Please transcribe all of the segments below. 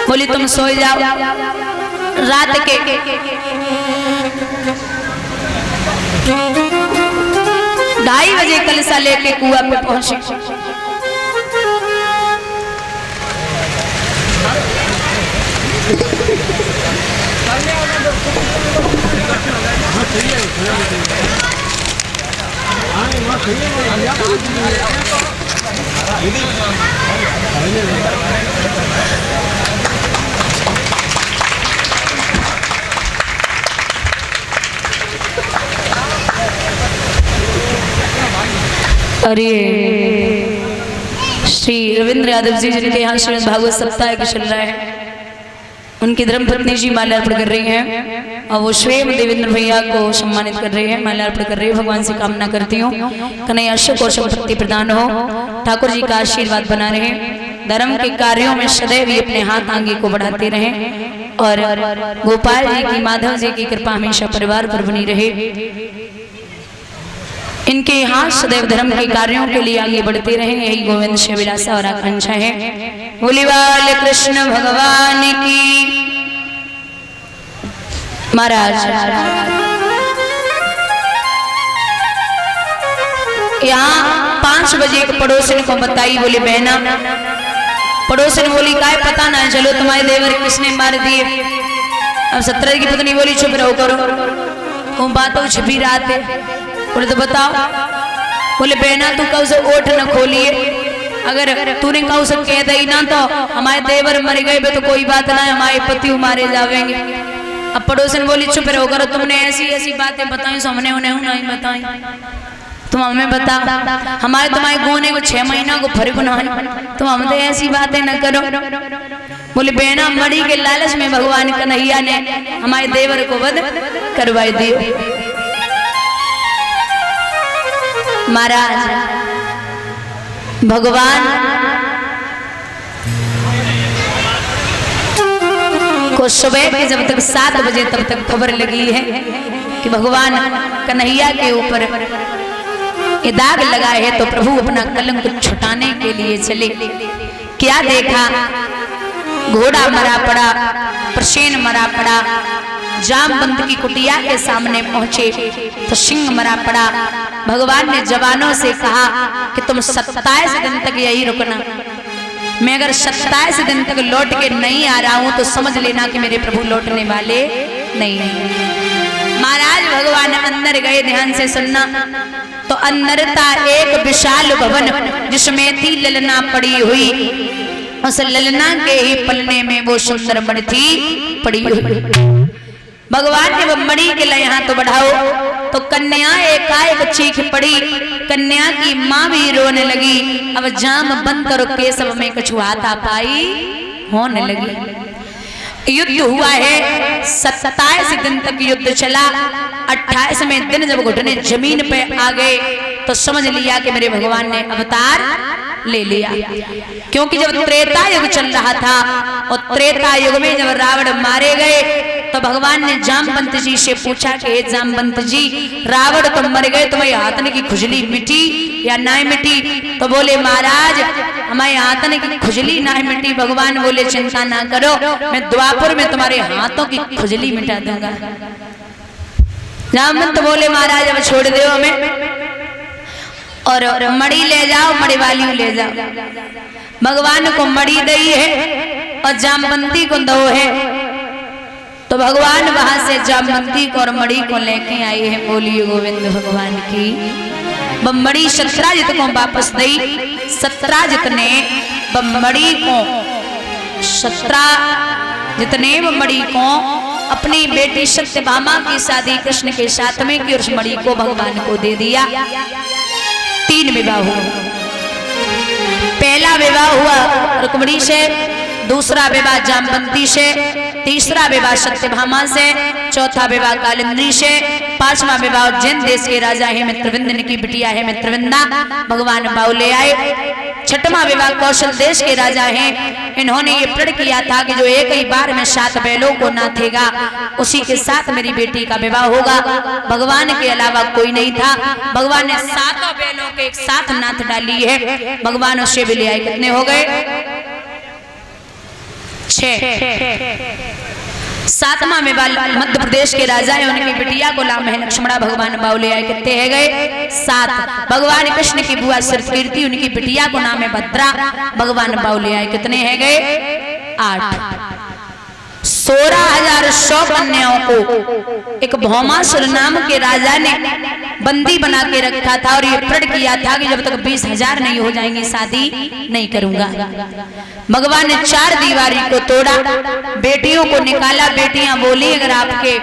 बोली तुम सो जाओ। रात के 2:30 बजे कलसा लेके कुआं पे पहुंचे। अरे श्री रविंद्र यादव जी जिनके यहाँ श्रीमद् भागवत सप्ताह के चल रहा है, उनकी धर्मपत्नी जी माला अर्पण कर रही हैं और वो स्वयं देवेंद्र भैया को सम्मानित कर रहे हैं, माला अर्पण कर रही है। भगवान से कामना करती हूँ कन्हैया सुख और संपत्ति प्रदान हो, ठाकुर जी का आशीर्वाद बना रहे, धर्म के कार्यों में सदैव ही अपने हाथ आगे को बढ़ाते रहें और गोपाल जी की, माधव जी की कृपा हमेशा परिवार पर बनी रहे। इनके यहाँ सदैव धर्म के कार्यों के लिए आगे बढ़ते रहे, यही गोविंद से विलासा और आकांक्षा है। बोली बाल कृष्ण भगवान की महाराज। यहाँ 5 बजे एक पड़ोसन को बताई, बोली बहना। पड़ोसन बोली काय पता ना चलो तुम्हारे देवर किसने मार दिए। अब 17 की पत्नी बोली चुप रहो करो, बातों छिपी रात है। बोले तो बताओ। बोले बहना तू कब से ओठ न खोलिए, अगर तूने कहा उसे कह दई ना तो हमारे देवर मर गए तो कोई बात ना, हमारे पति मारे जावेंगे। अब पड़ोसन बोली चुप रहो करो, तुमने ऐसी ऐसी बातें बताई सो हमने उन्हें नहीं बताई, तुम हमें बता। हमारे तुम्हारे गोने को 6 महीना को फर्क ना है, तुम हमसे ऐसी बातें न करो। बोले बहना मड़ी के लालच में भगवान कन्हैया ने हमारे देवर को वध करवाई दी। महाराज भगवान को सुबह के जब तक 7 बजे तब तक खबर लगी है कि भगवान कन्हैया के ऊपर ये दाग लगा है, तो प्रभु अपना कलंक छुटाने के लिए चले। क्या देखा, घोड़ा मरा पड़ा, प्रसेन मरा पड़ा। जामवंत की कुटिया के सामने पहुंचे तो सिंह मरा पड़ा। भगवान ने जवानों से कहा कि तुम 27 दिन तक यही रुकना, मैं अगर 27 दिन तक लौट के नहीं आ रहा हूं तो समझ लेना कि मेरे प्रभु लौटने वाले नहीं हैं। महाराज भगवान अंदर गए, ध्यान से सुनना। तो अंदर था एक विशाल भवन जिसमें थी ललना पड़ी हुई, उस ललना के ही पलने में वो सुंदर मणि थी पड़ी हुई। भगवान ने वो मणि के लिए यहाँ तो बढ़ाओ तो कन्या एकाएक चीख पड़ी, कन्या की माँ भी रोने लगी। अब जामवंत और केशव में कछु हाथा पाई होने लगी। युद्ध हुआ है 27 दिन तक युद्ध चला। 28वें दिन जब घुटने जमीन पे आ गए तो समझ लिया कि मेरे भगवान ने अवतार ले लिया, क्योंकि जब त्रेता युग चल रहा था और त्रेता युग में जब रावण मारे गए तो भगवान ने जामवंत जी से पूछा कि हे जामवंत जी, रावण तो मर गए, तुम्हारे हाथन की खुजली मिटी या ना मिटी? तो बोले महाराज हमारे हाथन की खुजली ना मिटी। भगवान बोले चिंता ना करो, मैं द्वापर में तुम्हारे हाथों की खुजली मिटा दूंगा। जामवंत बोले महाराज अब छोड़ दो हमें और मड़ी ले जाओ, मड़ी वाली ले जाओ। भगवान को मड़ी दई है और जामवंती को दो है। तो भगवान वहां से जामवंती को और मड़ी को लेके आई है। बोलिए गोविंद भगवान की। बम्बड़ी सत्राजित को वापस दई। सत्राजित ने बम्बड़ी को, सत्राजित ने बम्बड़ी को अपनी बेटी सत्यभामा की शादी कृष्ण के साथ में की और उस मड़ी को भगवान को दे दिया। 3 विवाह हुआ। पहला विवाह हुआ रुक्मिणी से, दूसरा विवाह जामवंती से, तीसरा विवाह सत्यभामा से, चौथा विवाह कालिंदी से, 5वां विवाह उज्जैन देश के राजा है मित्रविंद की बिटिया है मित्रविंदा, भगवान बाऊ ले आए। 6वां विवाह कौशल देश के राजा हैं। इन्होंने ये प्रण किया था कि जो एक ही बार में 7 बैलों को नाथेगा उसी के साथ मेरी बेटी का विवाह होगा। भगवान के अलावा कोई नहीं था। भगवान ने 7 बैलों के एक साथ नाथ डाली है। भगवान उससे भी ले आए। कितने हो गए? 6 7वां में मध्य प्रदेश के राजा है, उनकी बिटिया को नाम है लक्ष्मणा, भगवान बाउले आए कितने है गए 7। भगवान कृष्ण की बुआ श्रुतकीर्ति, उनकी बिटिया को नाम है भद्रा, भगवान बाउले आए कितने है गए 8। 16,100 कन्याओं को एक भौमासुर नाम के राजा ने बंदी बना के रखा था और ये प्रण किया था कि जब तक 20,000 नहीं हो जाएंगे शादी नहीं करूंगा। भगवान ने 4 दीवारी को तोड़ा, बेटियों को निकाला। बेटियां बोली अगर आपके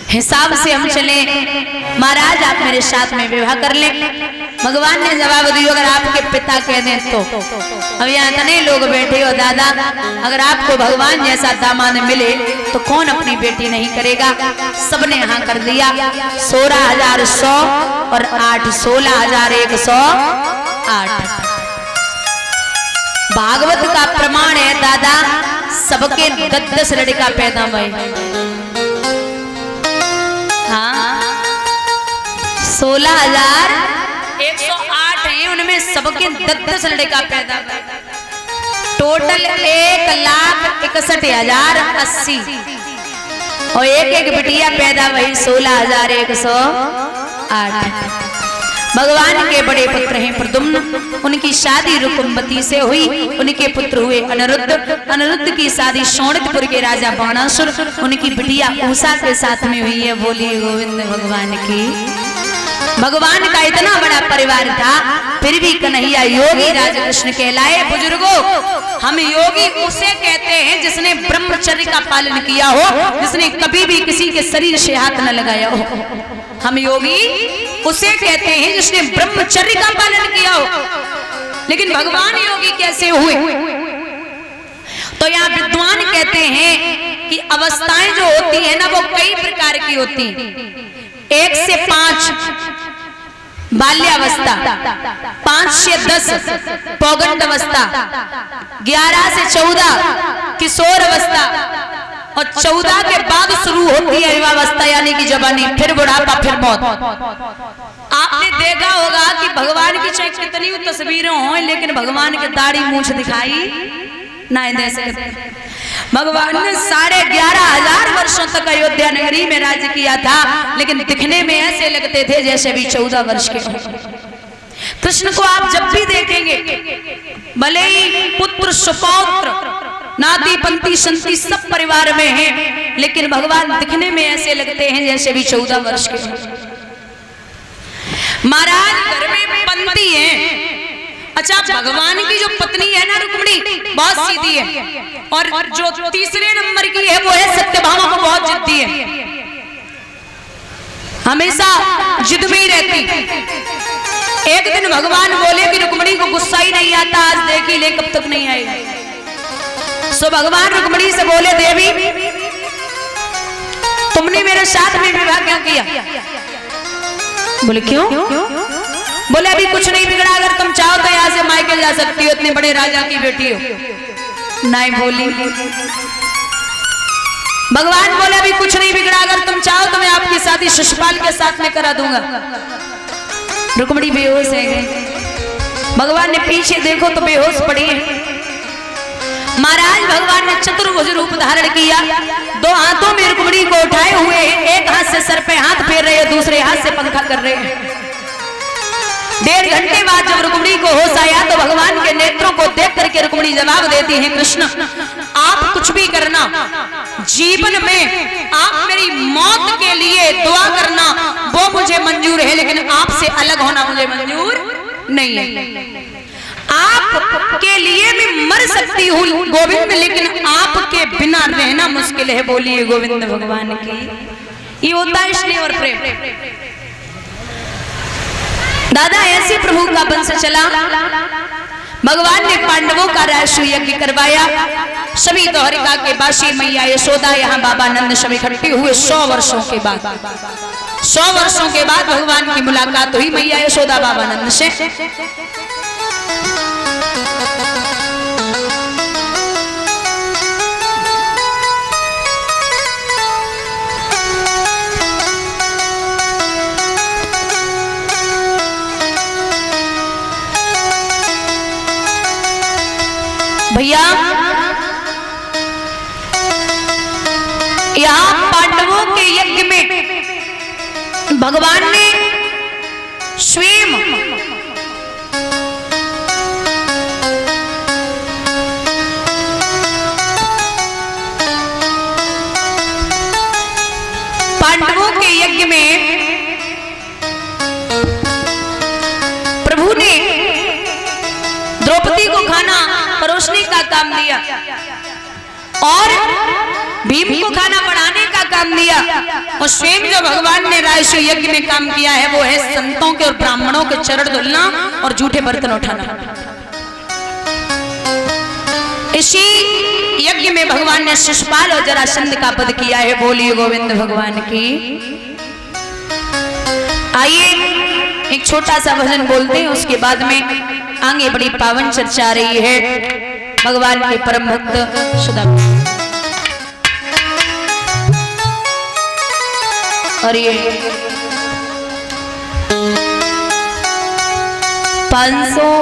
हिसाब से हम चले महाराज आप मेरे साथ में विवाह कर ले। भगवान ने जवाब दिया अगर आपके पिता कह दें तो। अब यहाँ इतने लोग बैठे हो दादा, अगर आपको भगवान जैसा दामाद मिले तो कौन अपनी बेटी नहीं करेगा। सबने यहाँ कर दिया। 16,100 और 8 16,108। भागवत का प्रमाण है दादा, सबके 10 लड़का पैदा हुए। हाँ 16,108 है, उनमें सबके 10 लड़का पैदा हुए। टोटल 1,61,080 और एक बिटिया पैदा हुई 16,108। भगवान के बड़े पुत्र हैं प्रद्युम्न, उनकी शादी रुकुमवती से हुई, उनके पुत्र हुए अनिरुद्ध। अनिरुद्ध की शादी शोणितपुर के राजा बाणासुर, उनकी बिटिया उषा के साथ में हुई है। बोलिए गोविंद भगवान की। भगवान का इतना बड़ा परिवार था, फिर भी कन्हैया योगी राजा कृष्ण कहलाए। बुजुर्गों, हम योगी उसे कहते हैं जिसने ब्रह्मचर्य का पालन किया हो, जिसने कभी भी किसी के शरीर से हाथ न लगाया हो। हम योगी उसे कहते हैं जिसने ब्रह्मचर्य का पालन किया हो। लेकिन भगवान योगी कैसे हुए? तो यहाँ विद्वान कहते हैं कि अवस्थाएं जो होती है ना वो कई प्रकार की होती हैं। 1 से 5 बाल्यावस्था, 5 से 10 पौगंड अवस्था, 11 से 14 किशोर अवस्था और 14 के बाद शुरू होती है युवावस्था यानी कि जवानी, फिर बुढ़ापा, फिर मौत। आपने देखा होगा कि भगवान की चाहे कितनी तस्वीरें हों लेकिन भगवान के दाढ़ी मूंछ दिखाई नहीं दे सकते। भगवान ने 11,500 वर्षों तक अयोध्या नगरी में राज्य किया था, लेकिन दिखने में ऐसे लगते थे जैसे भी 14 वर्ष के। कृष्ण को आप जब भी देखेंगे, भले ही पुत्र सुपौत्र नाती पंती संती सब परिवार में हैं, लेकिन भगवान दिखने में ऐसे लगते हैं जैसे भी 14 वर्ष के। महाराज घर में पंती है। अच्छा, भगवान की जो पत्नी है ना रुक्मिणी, बहुत सीधी है, और जो तीसरे नंबर की है वो है सत्यभामा, को बहुत जिद्दी है, हमेशा जिद में ही रहती। एक दिन भगवान बोले कि रुक्मिणी को गुस्सा ही नहीं आता, आज देखी ले कब तक नहीं आएगी। सो भगवान रुक्मिणी से बोले देवी तुमने मेरे साथ में विवाह क्या किया? बोले क्यों? बोले अभी कुछ नहीं बिगड़ा, अगर तुम चाहो तो यहाँ से मायके जा सकती हो, इतने बड़े राजा की बेटी हो। नहीं बोली। भगवान बोले अभी कुछ नहीं बिगड़ा, अगर तुम चाहो तो मैं आपकी शादी शिशुपाल के साथ में करा दूंगा। रुक्मिणी बेहोश है। भगवान ने पीछे देखो तो बेहोश पड़ी है। महाराज भगवान ने चतुर्भुज रूप धारण किया, 2 हाथों में रुक्मिणी को उठाए हुए हैं, एक हाथ से सर पे हाथ फेर रहे हैं, दूसरे हाथ से पंखा कर रहे हैं। 1.5 घंटे बाद जब रुक्मिणी को होश आया तो भगवान के नेत्रों को देख करके रुक्मिणी जवाब देती है, कृष्ण आप कुछ भी करना, जीवन में आप मेरी मौत के लिए दुआ करना वो मुझे मंजूर है, लेकिन आपसे अलग होना मुझे मंजूर नहीं है। आपके लिए मैं मर सकती हूँ गोविंद, लेकिन आपके बिना रहना मुश्किल है। बोलिए गोविंद भगवान की। ये होता है स्नेह और प्रेम। दादा ऐसे प्रभु का वंश चला। भगवान ने पांडवों का राष्ट्रीय यज्ञ करवाया। सभी द्वारिका के बासी मैया यशोदा यहाँ बाबा नंद सब इकट्ठे हुए। 100 वर्षों के बाद 100 वर्षों के बाद भगवान की मुलाकात हुई मैया यशोदा बाबा नंद से। भैया भगवान ने स्वयं पांडवों के यज्ञ में प्रभु ने द्रौपदी को खाना परोसने का काम दिया और भीम को खाना बढ़ाने का काम दिया। और स्वयं जो भगवान ने राजस्व यज्ञ में काम किया है वो है संतों के और ब्राह्मणों के चरण धुलना और जूठे बर्तन उठाना। इसी यज्ञ में भगवान ने शिशुपाल और जरासंध का वध किया है। बोलिए गोविंद भगवान की। आइए एक छोटा सा भजन बोलते हैं, उसके बाद में आगे बड़ी पावन चर्चा रही है भगवान के परम भक्त सुधा। और ये 500